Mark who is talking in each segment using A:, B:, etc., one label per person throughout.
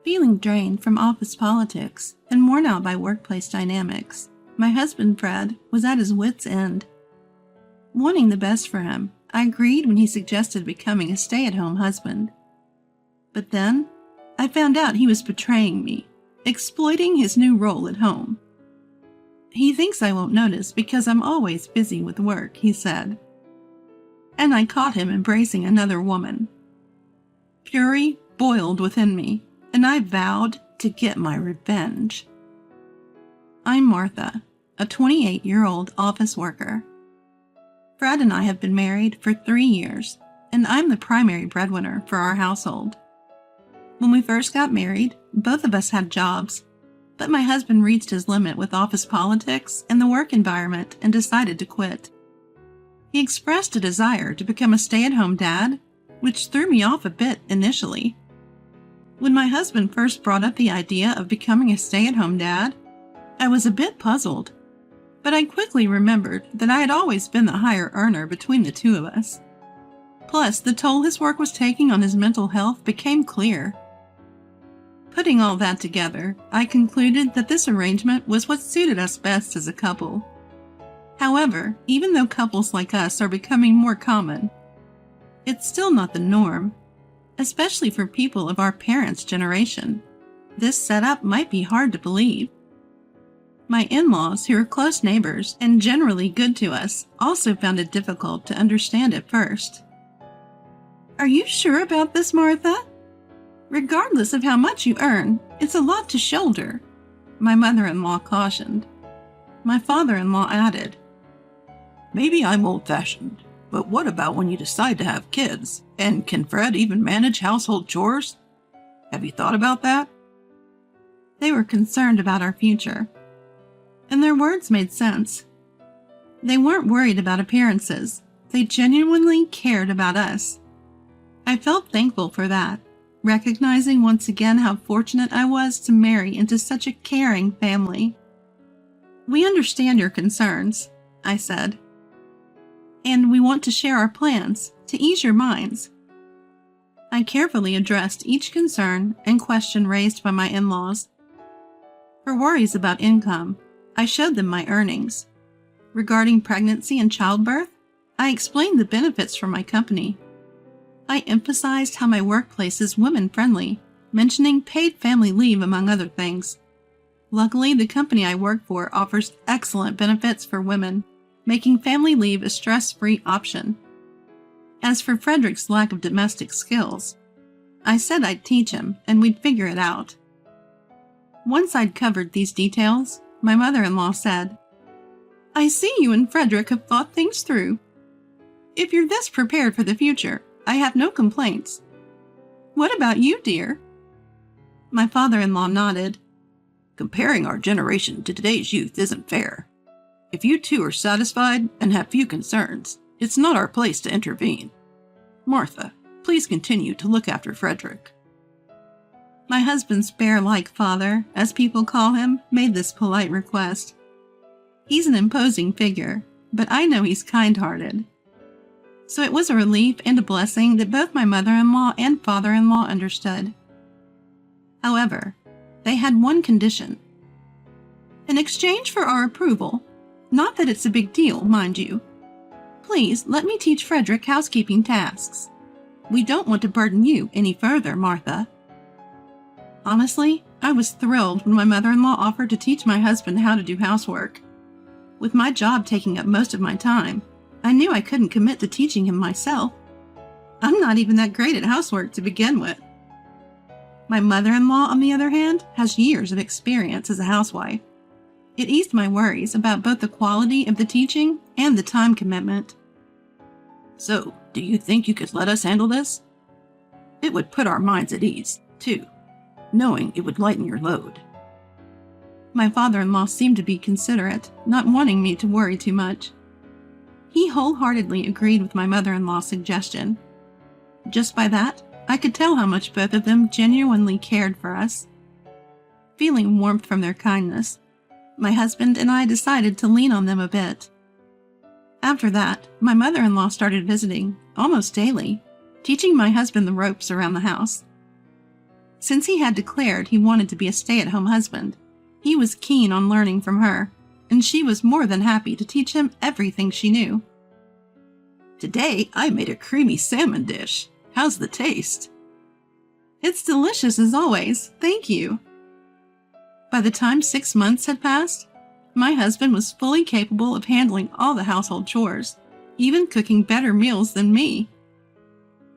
A: Feeling drained from office politics and worn out by workplace dynamics, my husband Fred was at his wits' end. Wanting the best for him, I agreed when he suggested becoming a stay-at-home husband. But then, I found out he was betraying me, exploiting his new role at home. He thinks I won't notice because I'm always busy with work, he said. And I caught him embracing another woman. Fury boiled within me, and I vowed to get my revenge. I'm Martha, a 28-year-old office worker. Fred and I have been married for 3 years, and I'm the primary breadwinner for our household. When we first got married, both of us had jobs, but my husband reached his limit with office politics and the work environment and decided to quit. He expressed a desire to become a stay-at-home dad, which threw me off a bit initially. When my husband first brought up the idea of becoming a stay-at-home dad, I was a bit puzzled, but I quickly remembered that I had always been the higher earner between the two of us. Plus, the toll his work was taking on his mental health became clear. Putting all that together, I concluded that this arrangement was what suited us best as a couple. However, even though couples like us are becoming more common, it's still not the norm, especially for people of our parents' generation. This setup might be hard to believe. My in-laws, who are close neighbors and generally good to us, also found it difficult to understand at first. Are you sure about this, Martha? Regardless of how much you earn, it's a lot to shoulder, my mother-in-law cautioned. My father-in-law added, Maybe I'm old-fashioned, but what about when you decide to have kids? And can Fred even manage household chores? Have you thought about that? They were concerned about our future, and their words made sense. They weren't worried about appearances. They genuinely cared about us. I felt thankful for that, recognizing once again how fortunate I was to marry into such a caring family. We understand your concerns, I said, and we want to share our plans to ease your minds. I carefully addressed each concern and question raised by my in-laws. For worries about income, I showed them my earnings. Regarding pregnancy and childbirth, I explained the benefits from my company. I emphasized how my workplace is women-friendly, mentioning paid family leave among other things. Luckily, the company I work for offers excellent benefits for women, making family leave a stress-free option. As for Frederick's lack of domestic skills, I said I'd teach him and we'd figure it out. Once I'd covered these details, my mother-in-law said, I see you and Frederick have thought things through. If you're this prepared for the future, I have no complaints. What about you, dear? My father-in-law nodded. Comparing our generation to today's youth isn't fair. If you two are satisfied and have few concerns, it's not our place to intervene. Martha, please continue to look after Frederick. My husband's bear-like father, as people call him, made this polite request. He's an imposing figure, but I know he's kind-hearted. So it was a relief and a blessing that both my mother-in-law and father-in-law understood. However, they had one condition. In exchange for our approval, not that it's a big deal, mind you, please let me teach Frederick housekeeping tasks. We don't want to burden you any further, Martha. Honestly, I was thrilled when my mother-in-law offered to teach my husband how to do housework. With my job taking up most of my time, I knew I couldn't commit to teaching him myself. I'm not even that great at housework to begin with. My mother-in-law, on the other hand, has years of experience as a housewife. It eased my worries about both the quality of the teaching and the time commitment. So, do you think you could let us handle this? It would put our minds at ease, too, knowing it would lighten your load. My father-in-law seemed to be considerate, not wanting me to worry too much. He wholeheartedly agreed with my mother-in-law's suggestion. Just by that, I could tell how much both of them genuinely cared for us. Feeling warmth from their kindness, my husband and I decided to lean on them a bit. After that, my mother-in-law started visiting, almost daily, teaching my husband the ropes around the house. Since he had declared he wanted to be a stay-at-home husband, he was keen on learning from her, and she was more than happy to teach him everything she knew. "Today I made a creamy salmon dish. How's the taste?" "It's delicious as always, thank you." By the time 6 months had passed, my husband was fully capable of handling all the household chores, even cooking better meals than me.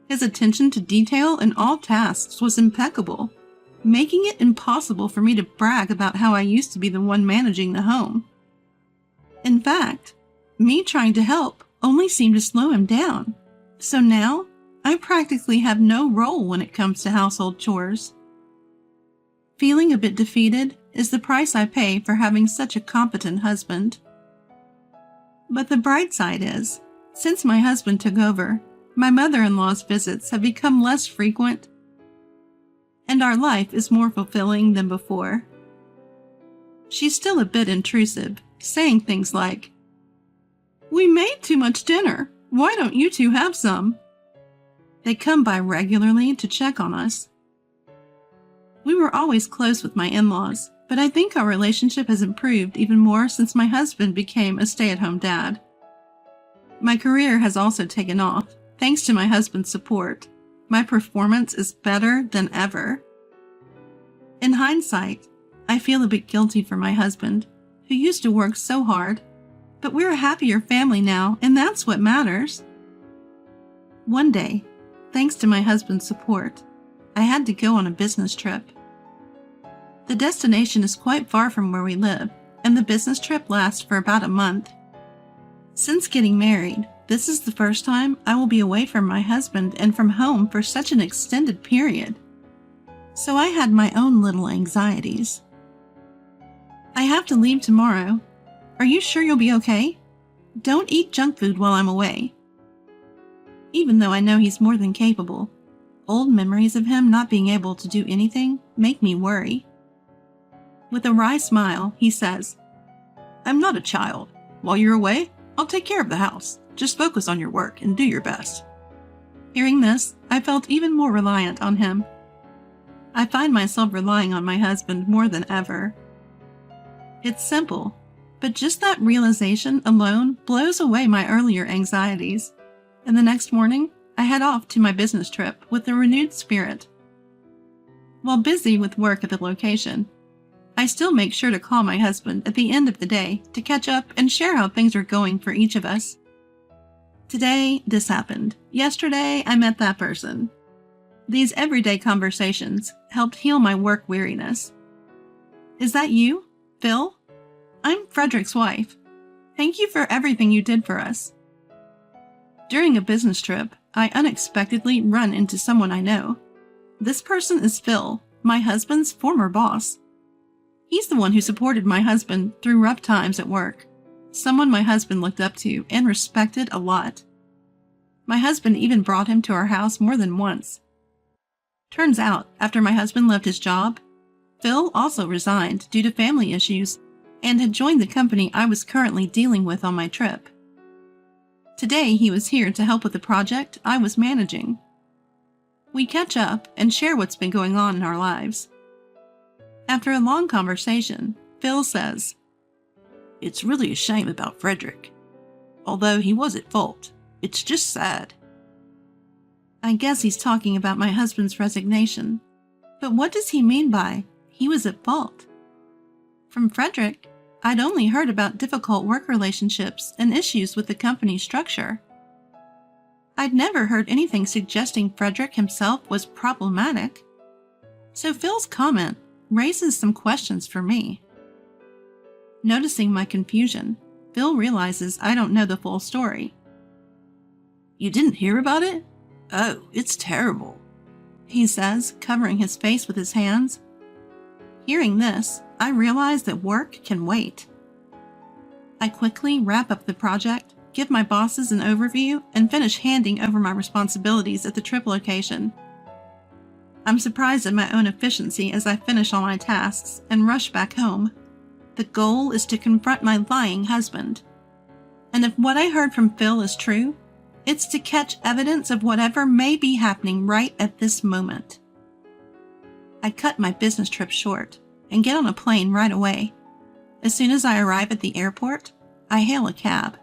A: His attention to detail in all tasks was impeccable, making it impossible for me to brag about how I used to be the one managing the home. In fact, me trying to help only seemed to slow him down, so now I practically have no role when it comes to household chores. Feeling a bit defeated is the price I pay for having such a competent husband. But the bright side is, since my husband took over, my mother-in-law's visits have become less frequent, and our life is more fulfilling than before. She's still a bit intrusive, saying things like, "We made too much dinner. Why don't you two have some?" They come by regularly to check on us. We were always close with my in-laws, but I think our relationship has improved even more since my husband became a stay-at-home dad. My career has also taken off, thanks to my husband's support. My performance is better than ever. In hindsight, I feel a bit guilty for my husband, who used to work so hard, but we're a happier family now, and that's what matters. One day, thanks to my husband's support, I had to go on a business trip. The destination is quite far from where we live, and the business trip lasts for about a month. Since getting married, this is the first time I will be away from my husband and from home for such an extended period. So I had my own little anxieties. "I have to leave tomorrow. Are you sure you'll be okay? Don't eat junk food while I'm away." Even though I know he's more than capable, old memories of him not being able to do anything make me worry. With a wry smile, he says, "I'm not a child. While you're away, I'll take care of the house. Just focus on your work and do your best." Hearing this, I felt even more reliant on him. I find myself relying on my husband more than ever. It's simple, but just that realization alone blows away my earlier anxieties. And the next morning, I head off to my business trip with a renewed spirit. While busy with work at the location, I still make sure to call my husband at the end of the day to catch up and share how things are going for each of us. Today, this happened. Yesterday, I met that person. These everyday conversations helped heal my work weariness. Is that you, Phil? I'm Frederick's wife. Thank you for everything you did for us. During a business trip, I unexpectedly run into someone I know. This person is Phil, my husband's former boss. He's the one who supported my husband through rough times at work, someone my husband looked up to and respected a lot. My husband even brought him to our house more than once. Turns out, after my husband left his job, Phil also resigned due to family issues and had joined the company I was currently dealing with on my trip. Today, he was here to help with the project I was managing. We catch up and share what's been going on in our lives. After a long conversation, Phil says, "It's really a shame about Frederick. Although he was at fault, it's just sad." I guess he's talking about my husband's resignation. But what does he mean by he was at fault? From Frederick, I'd only heard about difficult work relationships and issues with the company structure. I'd never heard anything suggesting Frederick himself was problematic. So Phil's comment raises some questions for me. Noticing my confusion, Phil realizes I don't know the full story. "You didn't hear about it? Oh, it's terrible," he says, covering his face with his hands. Hearing this, I realize that work can wait. I quickly wrap up the project, give my bosses an overview, and finish handing over my responsibilities at the trip location. I'm surprised at my own efficiency as I finish all my tasks and rush back home. The goal is to confront my lying husband. And if what I heard from Phil is true, it's to catch evidence of whatever may be happening right at this moment. I cut my business trip short and get on a plane right away. As soon as I arrive at the airport, I hail a cab.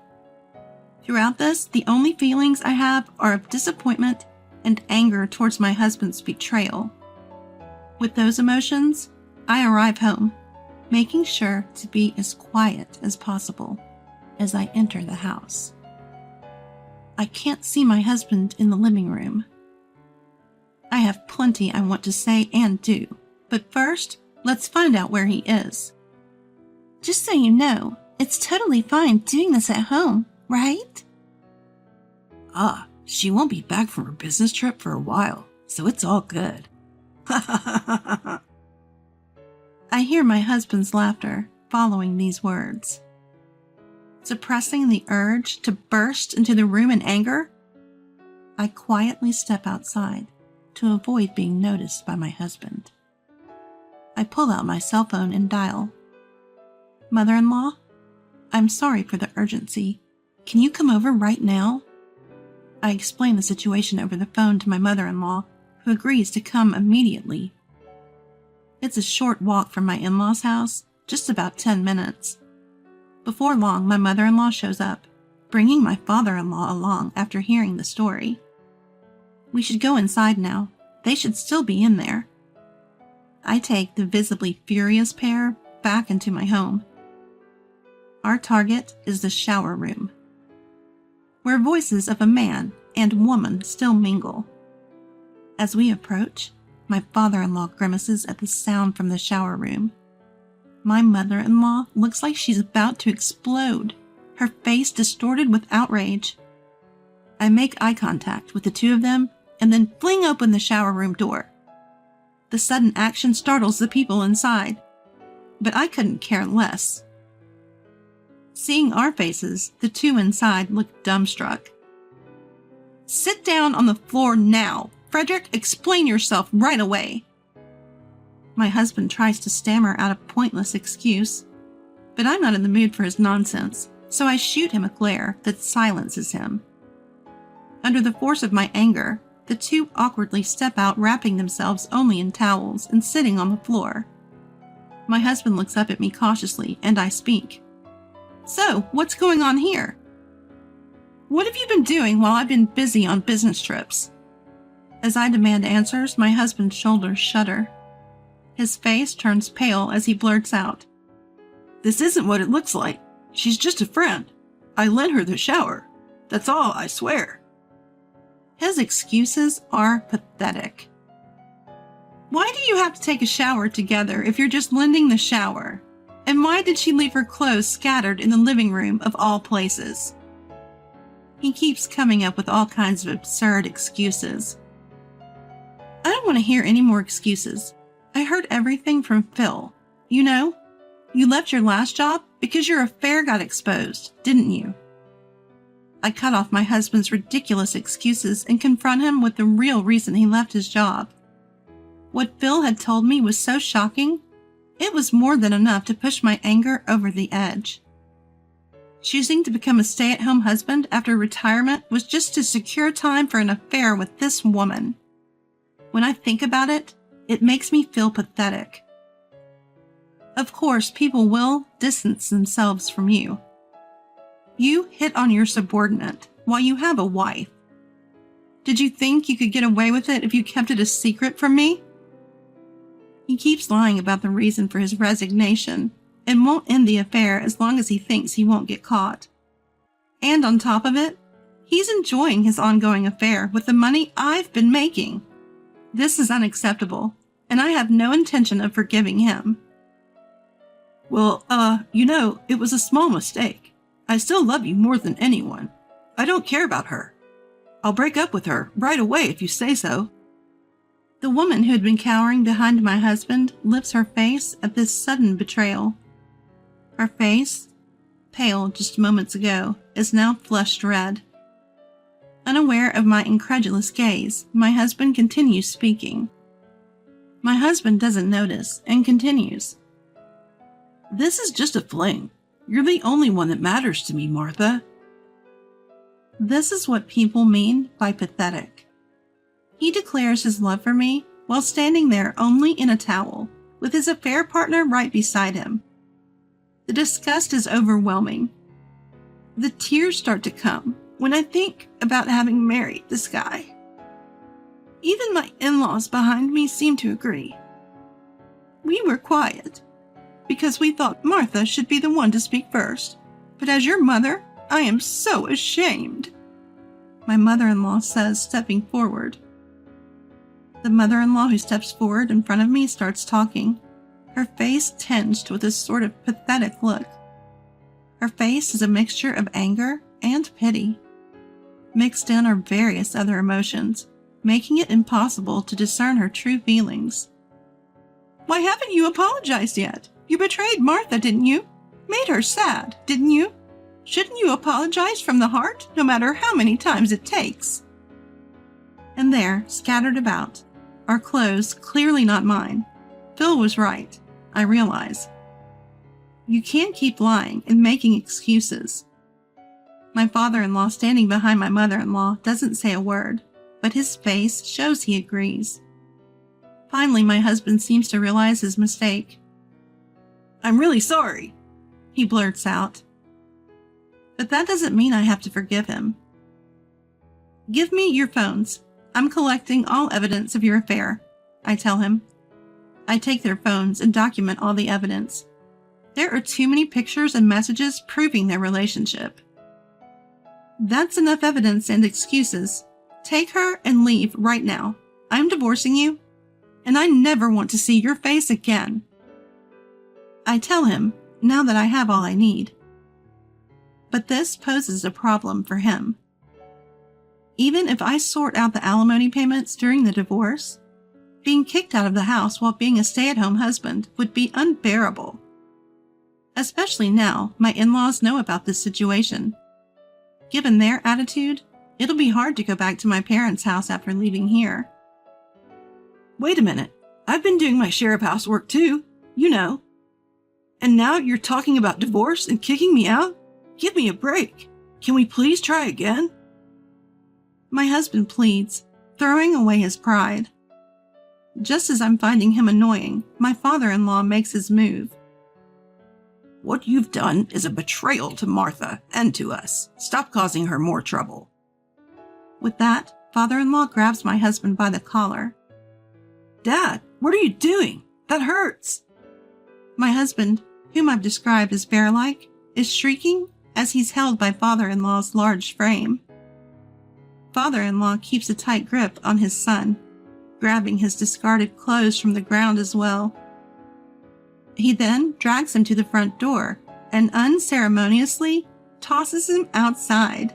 A: Throughout this, the only feelings I have are of disappointment and anger towards my husband's betrayal. With those emotions, I arrive home, making sure to be as quiet as possible as I enter the house. I can't see my husband in the living room. I have plenty I want to say and do, but first, let's find out where he is. Just so you know, it's totally fine doing this at home, right?
B: She won't be back from her business trip for a while, so it's all good.
A: I hear my husband's laughter following these words. Suppressing the urge to burst into the room in anger, I quietly step outside to avoid being noticed by my husband. I pull out my cell phone and dial. Mother-in-law, I'm sorry for the urgency. Can you come over right now? I explain the situation over the phone to my mother-in-law, who agrees to come immediately. It's a short walk from my in-laws' house, just about 10 minutes. Before long, my mother-in-law shows up, bringing my father-in-law along after hearing the story. We should go inside now. They should still be in there. I take the visibly furious pair back into my home. Our target is the shower room, where voices of a man and woman still mingle. As we approach, my father-in-law grimaces at the sound from the shower room. My mother-in-law looks like she's about to explode, her face distorted with outrage. I make eye contact with the two of them and then fling open the shower room door. The sudden action startles the people inside, but I couldn't care less. Seeing our faces, the two inside look dumbstruck. Sit down on the floor now. Frederick, explain yourself right away. My husband tries to stammer out a pointless excuse, but I'm not in the mood for his nonsense, so I shoot him a glare that silences him. Under the force of my anger, the two awkwardly step out, wrapping themselves only in towels and sitting on the floor. My husband looks up at me cautiously, and I speak. So, what's going on here? What have you been doing while I've been busy on business trips? As I demand answers, my husband's shoulders shudder. His face turns pale as he blurts out,
B: This isn't what it looks like. She's just a friend. I lent her the shower. That's all, I swear.
A: His excuses are pathetic. Why do you have to take a shower together if you're just lending the shower? And why did she leave her clothes scattered in the living room of all places? He keeps coming up with all kinds of absurd excuses. I don't want to hear any more excuses. I heard everything from Phil. You know, you left your last job because your affair got exposed, didn't you? I cut off my husband's ridiculous excuses and confront him with the real reason he left his job. What Phil had told me was so shocking, it was more than enough to push my anger over the edge. Choosing to become a stay-at-home husband after retirement was just to secure time for an affair with this woman. When I think about it, it makes me feel pathetic. Of course, people will distance themselves from you. You hit on your subordinate while you have a wife. Did you think you could get away with it if you kept it a secret from me? He keeps lying about the reason for his resignation and won't end the affair as long as he thinks he won't get caught. And on top of it, he's enjoying his ongoing affair with the money I've been making. This is unacceptable, and I have no intention of forgiving him.
B: Well, it was a small mistake. I still love you more than anyone. I don't care about her. I'll break up with her right away if you say so.
A: The woman who had been cowering behind my husband lifts her face at this sudden betrayal. Her face, pale just moments ago, is now flushed red. Unaware of my incredulous gaze, my husband continues speaking. My husband doesn't notice and continues.
B: This is just a fling. You're the only one that matters to me, Martha.
A: This is what people mean by pathetic. He declares his love for me while standing there only in a towel, with his affair partner right beside him. The disgust is overwhelming. The tears start to come when I think about having married this guy. Even my in-laws behind me seem to agree. We were quiet, because we thought Martha should be the one to speak first. But as your mother, I am so ashamed, my mother-in-law says, stepping forward. The mother-in-law who steps forward in front of me starts talking, her face tinged with a sort of pathetic look. Her face is a mixture of anger and pity. Mixed in are various other emotions, making it impossible to discern her true feelings. Why haven't you apologized yet? You betrayed Martha, didn't you? Made her sad, didn't you? Shouldn't you apologize from the heart, no matter how many times it takes? And there, scattered about, are clothes clearly not mine. Phil was right, I realize. You can't keep lying and making excuses. My father-in-law standing behind my mother-in-law doesn't say a word, but his face shows he agrees. Finally, my husband seems to realize his mistake.
B: I'm really sorry,
A: he blurts out. But that doesn't mean I have to forgive him. Give me your phones. I'm collecting all evidence of your affair, I tell him. I take their phones and document all the evidence. There are too many pictures and messages proving their relationship. That's enough evidence and excuses. Take her and leave right now. I'm divorcing you, and I never want to see your face again. I tell him, now that I have all I need. But this poses a problem for him. Even if I sort out the alimony payments during the divorce, being kicked out of the house while being a stay-at-home husband would be unbearable. Especially now my in-laws know about this situation. Given their attitude, it'll be hard to go back to my parents' house after leaving here.
B: Wait a minute. I've been doing my share of housework too, you know. And now you're talking about divorce and kicking me out? Give me a break. Can we please try again?
A: My husband pleads, throwing away his pride. Just as I'm finding him annoying, my father-in-law makes his move.
B: What you've done is a betrayal to Martha and to us. Stop causing her more trouble.
A: With that, father-in-law grabs my husband by the collar.
B: Dad, what are you doing? That hurts.
A: My husband, whom I've described as bear-like, is shrieking as he's held by father-in-law's large frame. Father-in-law keeps a tight grip on his son, grabbing his discarded clothes from the ground as well. He then drags him to the front door and unceremoniously tosses him outside.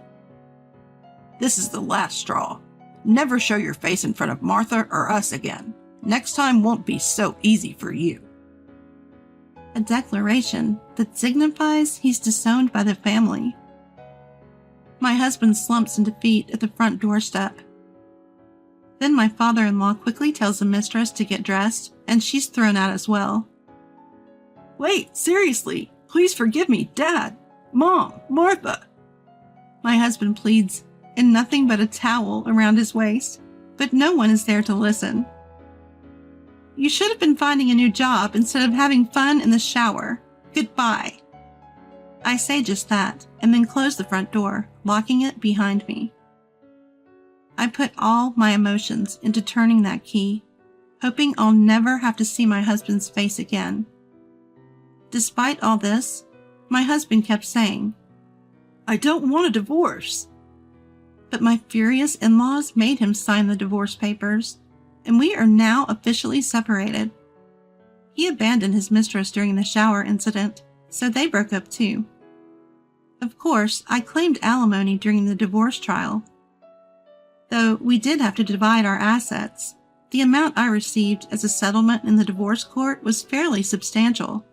B: This is the last straw. Never show your face in front of Martha or us again. Next time won't be so easy for you.
A: A declaration that signifies he's disowned by the family. My husband slumps in defeat at the front doorstep. Then my father-in-law quickly tells the mistress to get dressed, and she's thrown out as well.
B: Wait, seriously, please forgive me, Dad, Mom, Martha.
A: My husband pleads, in nothing but a towel around his waist, but no one is there to listen. You should have been finding a new job instead of having fun in the shower. Goodbye. I say just that, and then close the front door, locking it behind me. I put all my emotions into turning that key, hoping I'll never have to see my husband's face again. Despite all this, my husband kept saying,
B: I don't want a divorce.
A: But my furious in-laws made him sign the divorce papers, and we are now officially separated. He abandoned his mistress during the shower incident, so they broke up too. Of course, I claimed alimony during the divorce trial. Though we did have to divide our assets, the amount I received as a settlement in the divorce court was fairly substantial,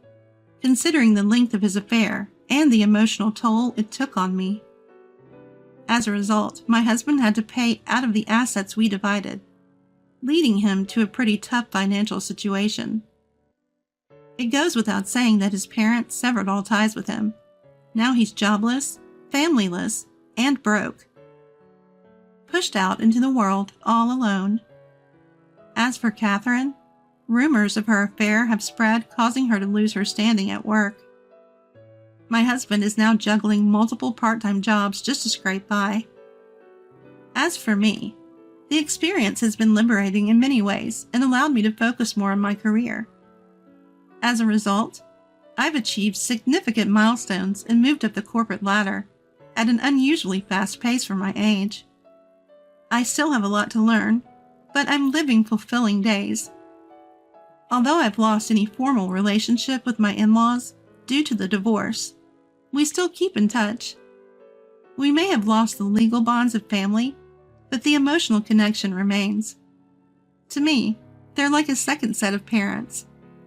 A: considering the length of his affair and the emotional toll it took on me. As a result, my husband had to pay out of the assets we divided, leading him to a pretty tough financial situation. It goes without saying that his parents severed all ties with him. Now he's jobless, familyless, and broke. Pushed out into the world all alone. As for Catherine, rumors of her affair have spread, causing her to lose her standing at work. My husband is now juggling multiple part-time jobs just to scrape by. As for me, the experience has been liberating in many ways and allowed me to focus more on my career. As a result, I've achieved significant milestones and moved up the corporate ladder at an unusually fast pace for my age. I still have a lot to learn, but I'm living fulfilling days. Although I've lost any formal relationship with my in-laws due to the divorce, we still keep in touch. We may have lost the legal bonds of family, but the emotional connection remains. To me, they're like a second set of parents,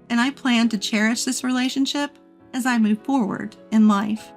A: and I plan to cherish this relationship as I move forward in life.